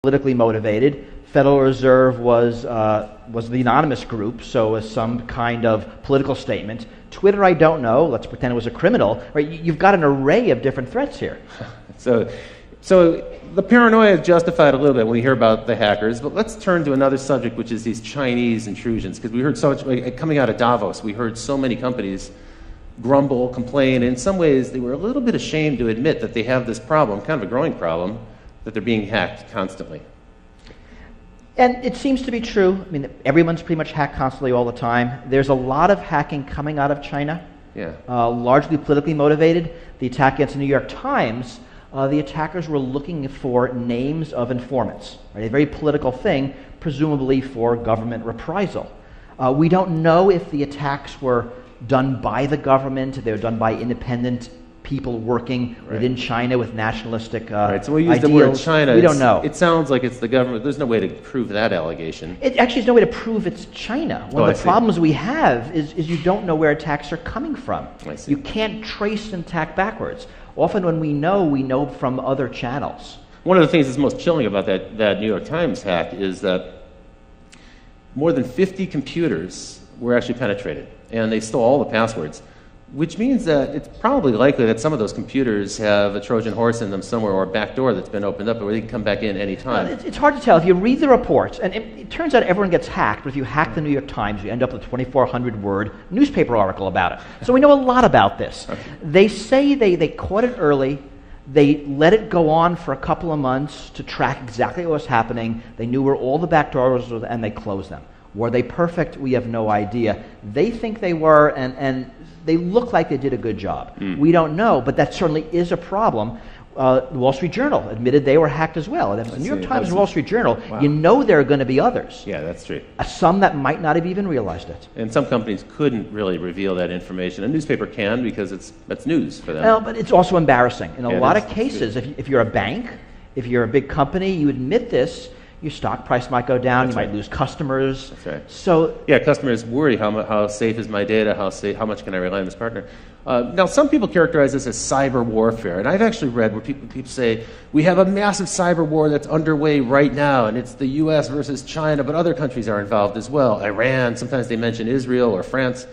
politically motivated. Federal Reserve was the anonymous group, so was some kind of political statement. Twitter, I don't know. Let's pretend it was a criminal. Right? You've got an array of different threats here. So the paranoia is justified a little bit when we hear about the hackers, but let's turn to another subject, which is these Chinese intrusions, because we heard so much, coming out of Davos, we heard so many companies grumble, complain. In some ways, they were a little bit ashamed to admit that they have this problem, kind of a growing problem, that they're being hacked constantly. And it seems to be true. I mean, everyone's pretty much hacked constantly all the time. There's a lot of hacking coming out of China, largely politically motivated. The attack against the New York Times, the attackers were looking for names of informants, right? A very political thing, presumably for government reprisal. We don't know if the attacks were done by the government, if they were done by independent people working within China with nationalistic so we use ideals. the word China. We don't know. It sounds like it's the government. There's no way to prove that allegation. It actually is no way to prove it's China. One of the problems we have is you don't know where attacks are coming from. You can't trace an attack backwards. Often when we know from other channels. One of the things that's most chilling about that New York Times hack is that more than 50 computers were actually penetrated, and they stole all the passwords, which means that it's probably likely that some of those computers have a Trojan horse in them somewhere, or a back door that's been opened up where they can come back in any time. It's hard to tell. If you read the reports, and it turns out everyone gets hacked, but if you hack the New York Times, you end up with a 2,400-word newspaper article about it. So we know a lot about this. They say they caught it early. They let it go on for a couple of months to track exactly what was happening. They knew where all the back doors were, and they closed them. Were they perfect? We have no idea. They think they were, and they look like they did a good job. We don't know, but that certainly is a problem. The Wall Street Journal admitted they were hacked as well. And if the New York Times and Wall Street Journal, you know there are going to be others. Yeah, that's true. Some that might not have even realized it. And some companies couldn't really reveal that information. A newspaper can because that's news for them. Well, but it's also embarrassing. In a lot of cases, if you're a bank, if you're a big company, you admit this, your stock price might go down, you might lose customers. That's right. So customers worry, how safe is my data, how much can I rely on this partner? Now, some people characterize this as cyber warfare, and I've actually read where people say, we have a massive cyber war that's underway right now, and it's the US versus China, but other countries are involved as well. Iran, sometimes they mention Israel or France.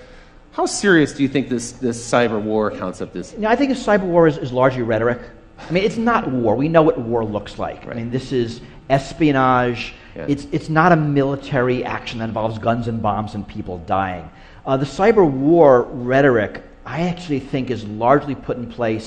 How serious do you think this cyber war concept is? I think a cyber war is largely rhetoric. I mean, it's not war. We know what war looks like. I mean, this is espionage. It's not a military action that involves guns and bombs and people dying. The cyber war rhetoric, I actually think, is largely put in place